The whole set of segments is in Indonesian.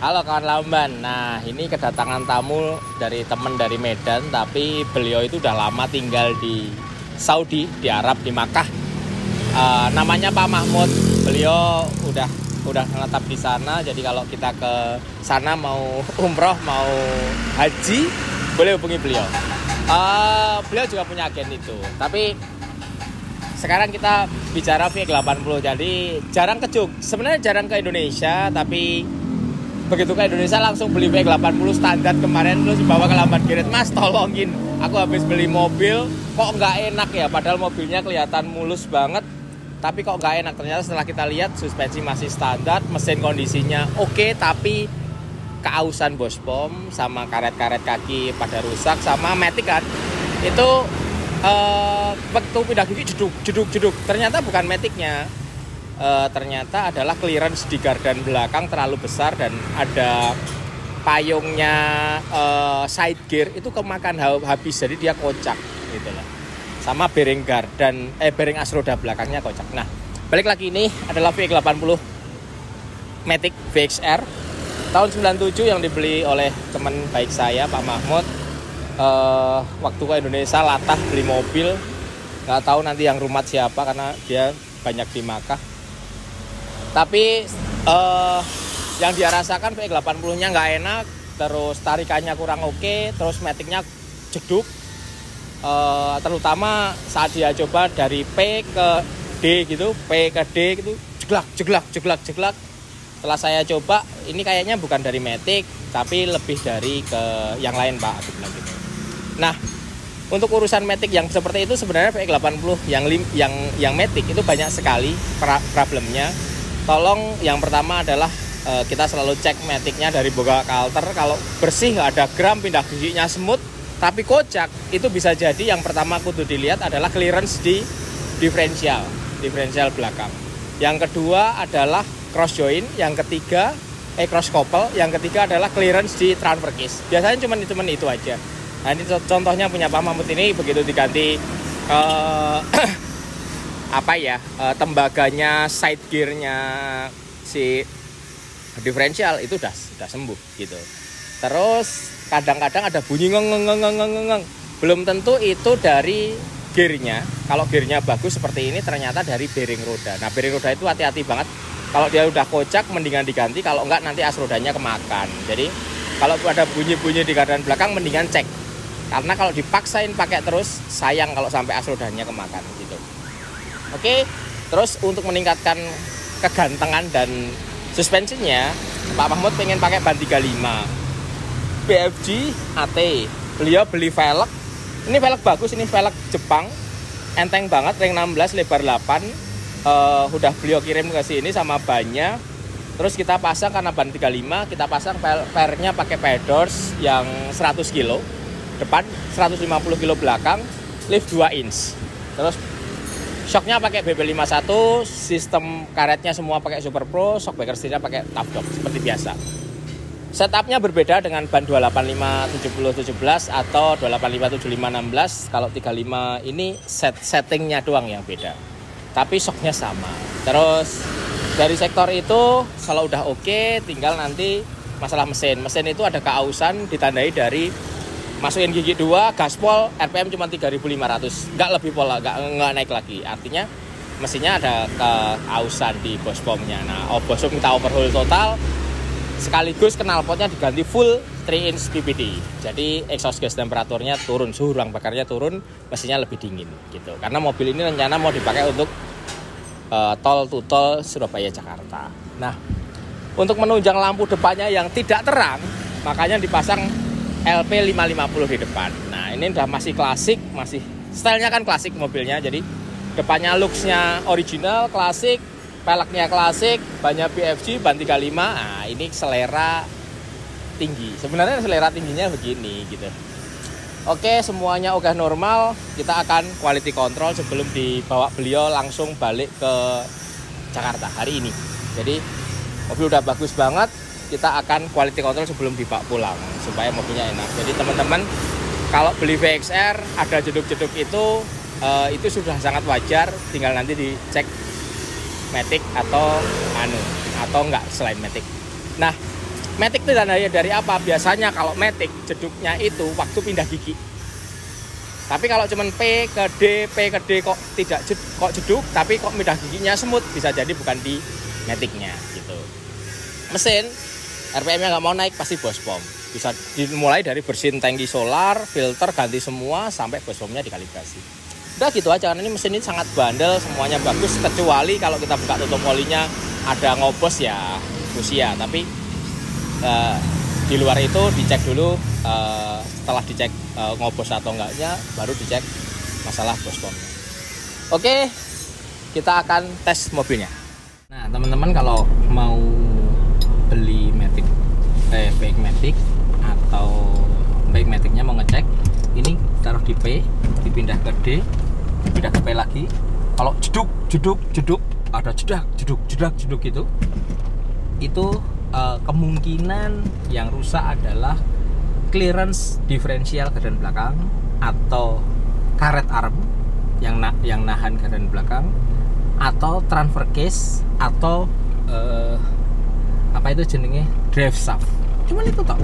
Halo kawan Lamban. Nah, ini kedatangan tamu dari teman dari Medan, tapi beliau itu udah lama tinggal di Saudi, di Arab, di Makkah. Namanya Pak Mahmud. Beliau udah menetap di sana. Jadi kalau kita ke sana mau umroh, mau haji, boleh hubungi beliau. Beliau juga punya agen itu. Tapi sekarang kita bicara VX80. Jadi sebenarnya jarang ke Indonesia, tapi begitu ke Indonesia langsung beli VX80 standar kemarin, terus dibawa ke Lamban Girit. Mas, tolongin, aku habis beli mobil kok nggak enak ya, padahal mobilnya kelihatan mulus banget, tapi kok nggak enak. Ternyata setelah kita lihat suspensi masih standar, mesin kondisinya oke, tapi keausan bos pom sama karet-karet kaki pada rusak, sama matic kan itu waktu pindah gigi jeduk. Ternyata bukan maticnya, ternyata adalah clearance di gardan belakang terlalu besar, dan ada payungnya side gear itu kemakan habis, jadi dia kocak gitu loh. Sama bearing gardan bearing asroda belakangnya kocak. Nah, balik lagi, ini adalah VX80 Matic VXR tahun 97 yang dibeli oleh teman baik saya Pak Mahmud. Waktu ke Indonesia latah beli mobil, nggak tahu nanti yang rumat siapa karena dia banyak di Makkah. Tapi yang dia rasakan VX80-nya nggak enak, terus tarikannya kurang oke, terus maticnya jeduk, terutama saat dia coba dari P ke D gitu, P ke D gitu, jeglak. Setelah saya coba, ini kayaknya bukan dari matic, tapi lebih dari ke yang lain Pak, aku bilang gitu. Nah, untuk urusan matic yang seperti itu sebenarnya VX80 yang matic itu banyak sekali problemnya. Tolong, yang pertama adalah kita selalu cek maticnya dari boga ke alter. Kalau bersih, nggak ada gram, pindah giginya smooth, tapi kocak, itu bisa jadi yang pertama kudu dilihat adalah clearance di diferensial belakang. Yang kedua adalah cross joint, yang ketiga cross couple, yang ketiga adalah clearance di transfer case. Biasanya cuma itu aja. Nah, ini contohnya punya Pak Mahmud ini, begitu diganti tembaganya side gearnya si diferensial itu udah sembuh gitu. Terus kadang-kadang ada bunyi ngeng. Belum tentu itu dari gearnya. Kalau gearnya bagus seperti ini, ternyata dari bearing roda. Nah, bearing roda itu hati-hati banget. Kalau dia udah kocak, mendingan diganti. Kalau enggak, nanti as rodanya kemakan. Jadi kalau ada bunyi-bunyi di gardan belakang, mendingan cek. Karena kalau dipaksain pakai terus, sayang kalau sampai as rodanya kemakan gitu. Oke, terus untuk meningkatkan kegantengan dan suspensinya, Pak Mahmud pengen pakai ban 35 BFG AT. Beliau beli velg. Ini velg bagus, ini velg Jepang, enteng banget, ring 16 lebar 8. Udah beliau kirim ke sini sama bannya. Terus kita pasang, karena ban 35, kita pasang fairnya pakai pedals yang 100 kilo depan, 150 kilo belakang, lift 2 inch. Terus shocknya pakai BB51, sistem karetnya semua pakai Super Pro, shock breaker setirnya pakai Tough Dog seperti biasa. Setupnya berbeda dengan ban 285/70/17 atau 285/75/16. Kalau 35 ini settingnya doang yang beda, tapi shocknya sama. Terus dari sektor itu kalau udah oke, tinggal nanti masalah mesin itu ada keausan, ditandai dari masukin gigi 2, gaspol, RPM cuma 3.500, nggak lebih pola, nggak naik lagi. Artinya mesinnya ada keausan di bospomnya. Nah, bospom kita overhaul total, sekaligus knalpotnya diganti full 3 inch PPD. Jadi exhaust gas temperaturnya turun, suhu ruang bakarnya turun, mesinnya lebih dingin gitu. Karena mobil ini rencana mau dipakai untuk tol to tol Surabaya Jakarta. Nah, untuk menunjang lampu depannya yang tidak terang, makanya dipasang LP 550 di depan. Nah, ini udah masih klasik, masih stylenya kan klasik mobilnya. Jadi depannya looksnya original, klasik, peleknya klasik, banyak BFG, ban 35. Nah, ini selera tinggi. Sebenarnya selera tingginya begini gitu. Oke, semuanya udah normal. Kita akan quality control sebelum dibawa beliau langsung balik ke Jakarta hari ini. Jadi mobil udah bagus banget. Kita akan quality control sebelum dibawa pulang supaya mobilnya enak. Jadi teman-teman, kalau beli VXR ada jeduk-jeduk itu sudah sangat wajar. Tinggal nanti dicek matic atau enggak selain matic. Nah, Matic itu tandanya dari apa? Biasanya kalau Matic jeduknya itu waktu pindah gigi. Tapi kalau cuman P ke D kok tidak kok jeduk, tapi kok pindah giginya semut, bisa jadi bukan di Maticnya gitu. Mesin RPM-nya nggak mau naik pasti bospom. Bisa dimulai dari bersihin tangki solar, filter ganti semua sampai bospomnya dikalibrasi. Udah gitu aja, karena ini mesin ini sangat bandel, semuanya bagus kecuali kalau kita buka tutup olinya ada ngobos ya usia. Tapi di luar itu dicek dulu, setelah dicek ngobos atau enggaknya baru dicek masalah bospomnya. Oke, kita akan tes mobilnya. Nah teman-teman, kalau mau beli Matic fake Matic atau baik Maticnya mau ngecek, ini taruh di P, dipindah ke D, dipindah ke P lagi. Kalau jeduk ada jeduk gitu, itu kemungkinan yang rusak adalah clearance diferensial gardan belakang atau karet arm yang nahan gardan belakang, atau transfer case, atau apa itu jenenge drive shaft. Cuman itu tau.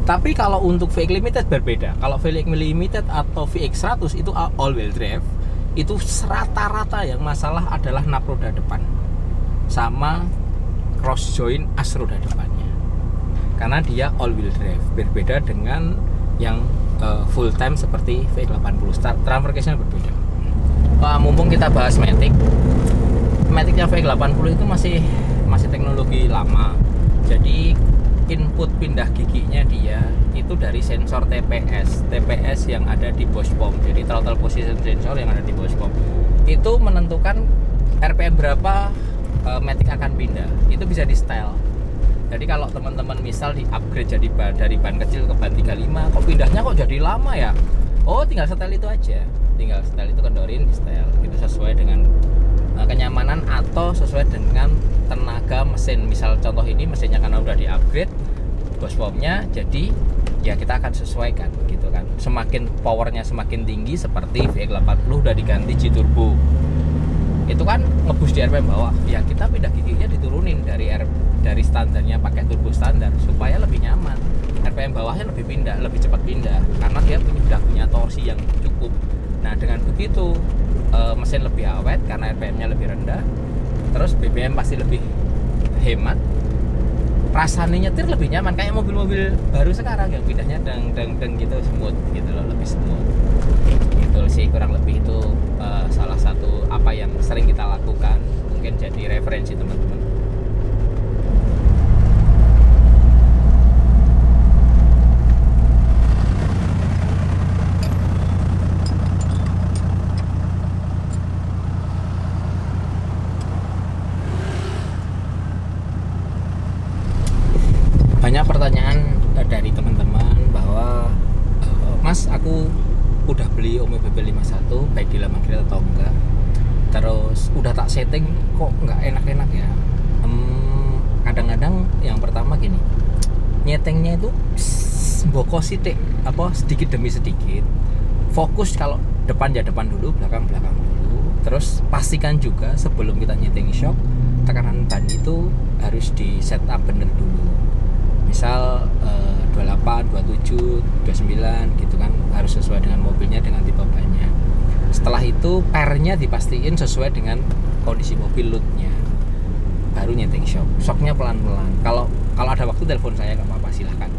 Tapi kalau untuk VX Limited berbeda. Kalau VX Limited atau VX100 itu all wheel drive, itu rata-rata yang masalah adalah nap roda depan sama cross joint as roda depannya, karena dia all wheel drive. Berbeda dengan yang full time seperti VX80. Transfer case-nya berbeda. Mumpung kita bahas Matic-nya VX80 itu masih teknologi lama. Jadi input pindah giginya dia itu dari sensor TPS yang ada di bospom. Jadi throttle position sensor yang ada di bospom itu menentukan RPM berapa Matic akan pindah. Itu bisa di style. Jadi kalau teman-teman misal di upgrade jadi dari ban kecil ke ban 35, kok pindahnya kok jadi lama ya? Oh, tinggal setel itu aja. Tinggal setel itu, kendorin di style. Itu sesuai dengan kenyamanan atau sesuai dengan tenaga mesin. Misal contoh ini mesinnya karena udah di upgrade bospomnya, jadi ya kita akan sesuaikan gitu kan. Semakin powernya semakin tinggi seperti VX80 udah diganti G turbo, itu kan ngebus di RPM bawah, ya kita pindah giginya diturunin dari standarnya pakai turbo standar supaya lebih nyaman. RPM bawahnya lebih cepat pindah karena dia punya torsi yang cukup. Nah dengan begitu mesin lebih awet karena RPM-nya lebih rendah, terus BBM pasti lebih hemat, rasanya nyetir lebih nyaman kayak mobil-mobil baru sekarang yang pindahnya deng gitu, smooth gitu loh, lebih smooth. Itu sih kurang lebih itu salah satu apa yang sering kita lakukan, mungkin jadi referensi teman-teman. Banyak pertanyaan dari teman-teman bahwa Mas, aku udah beli Omeo BB51 baik di laman kredit atau enggak, terus udah tak setting kok nggak enak-enak ya. Kadang-kadang yang pertama gini, nyetingnya itu sedikit demi sedikit. Fokus kalau depan ya depan dulu, belakang dulu. Terus pastikan juga sebelum kita nyeting shock, tekanan ban itu harus di setup bener dulu. Misal 28, 27, 29 gitu kan, harus sesuai dengan mobilnya, dengan tipe bannya. Setelah itu pernya dipastiin sesuai dengan kondisi mobil, loadnya, baru nyeting shocknya pelan-pelan. Kalau ada waktu telepon saya, nggak apa-apa, silahkan.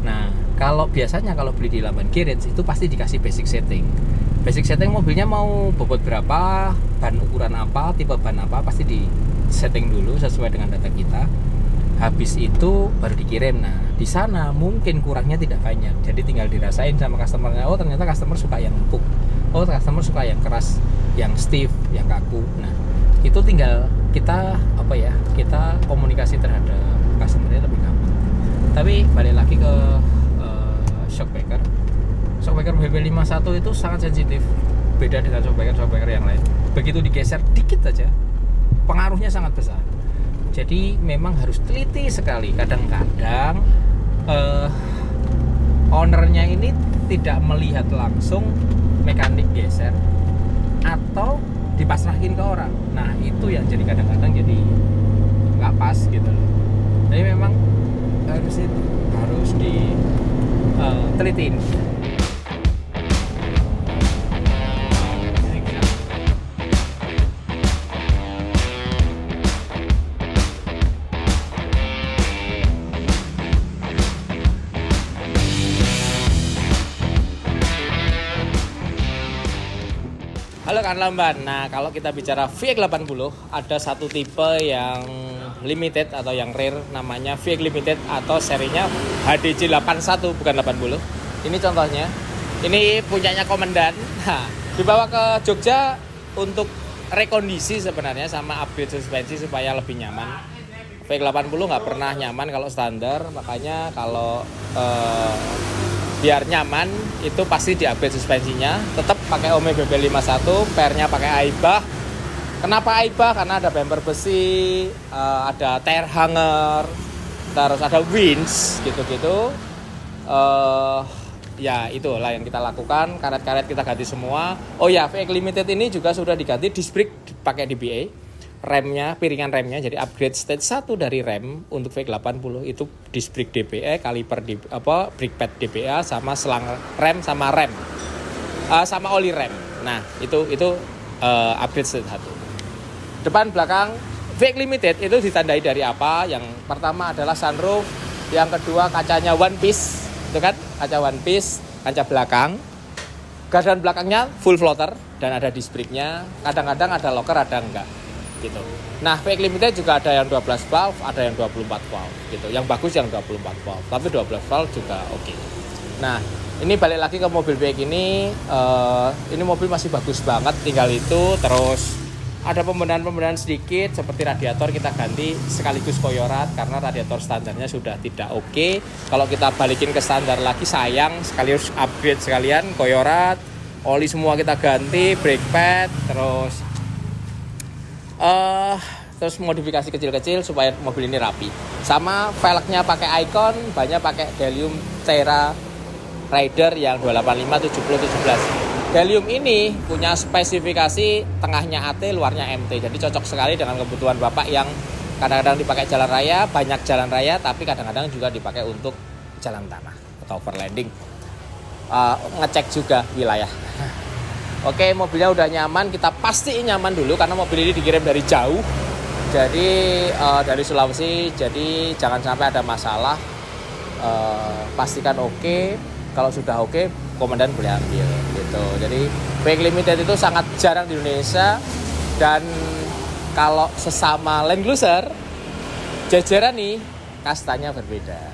Nah kalau biasanya kalau beli di laman garage itu pasti dikasih basic setting mobilnya mau bobot berapa, ban ukuran apa, tipe ban apa, pasti di setting dulu sesuai dengan data kita. Habis itu baru dikirim. Nah di sana mungkin kurangnya tidak banyak, jadi tinggal dirasain sama customernya. Oh ternyata customer suka yang empuk, oh customer suka yang keras, yang stiff, yang kaku. Nah itu tinggal kita kita komunikasi terhadap customernya lebih gampang. Tapi balik lagi ke shockbreaker BB51 itu sangat sensitif, beda dengan shockbreaker yang lain. Begitu digeser dikit aja pengaruhnya sangat besar. Jadi memang harus teliti sekali. Kadang-kadang ownernya ini tidak melihat langsung mekanik geser atau dipasrahin ke orang. Nah itu yang jadi kadang-kadang jadi nggak pas gitu loh. Jadi memang service itu harus ditelitin. Halo kan Lamban. Nah, kalau kita bicara VX80, ada satu tipe yang limited atau yang rare, namanya VX Limited atau serinya HDJ 81, bukan 80. Ini contohnya. Ini punyanya komandan. Nah, dibawa ke Jogja untuk rekondisi sebenarnya sama upgrade suspensi supaya lebih nyaman. VX80 nggak pernah nyaman kalau standar, makanya kalau biar nyaman itu pasti di-upgrade suspensinya. Tetap pakai Ome BB51, pernya pakai Aibach. Kenapa Aibach? Karena ada bumper besi, ada tire hanger, terus ada winch gitu-gitu. Ya itulah yang kita lakukan. Karet-karet kita ganti semua. Oh ya, VX Limited ini juga sudah diganti disc brake pakai DBA. Remnya, piringan remnya, jadi upgrade stage 1 dari rem untuk VX80 itu disc brake DBA, kaliper brake pad DBA, sama selang rem sama rem, sama oli rem. Nah itu upgrade stage 1. Depan belakang VX Limited itu ditandai dari apa? Yang pertama adalah sunroof, yang kedua kacanya one piece, itu kan kaca one piece, kaca belakang. Gardan belakangnya full floater dan ada disc brake-nya. Kadang-kadang ada locker, ada enggak. Gitu. Nah, VX Limited juga ada yang 12 valve, ada yang 24 valve gitu. Yang bagus yang 24 valve, tapi 12 valve juga oke. Nah, ini balik lagi ke mobil VX ini mobil masih bagus banget, tinggal itu. Terus ada pembenahan sedikit seperti radiator kita ganti sekaligus koyorat karena radiator standarnya sudah tidak oke. Kalau kita balikin ke standar lagi sayang, sekaligus upgrade sekalian koyorat, oli semua kita ganti, brake pad, terus modifikasi kecil-kecil supaya mobil ini rapi. Sama velgnya pakai Icon, banyak pakai Delium Terra Rider yang 285 70 17. Delium ini punya spesifikasi tengahnya AT, luarnya MT. Jadi cocok sekali dengan kebutuhan Bapak yang kadang-kadang dipakai jalan raya, banyak jalan raya, tapi kadang-kadang juga dipakai untuk jalan tanah atau overlanding. Ngecek juga wilayah. Oke, mobilnya udah nyaman, kita pastiin nyaman dulu karena mobil ini dikirim dari jauh. Jadi dari Sulawesi, jadi jangan sampai ada masalah. Pastikan oke. Kalau sudah oke, komandan boleh ambil gitu. Jadi VX Limited itu sangat jarang di Indonesia, dan kalau sesama Land Cruiser, jajaran nih kastanya berbeda.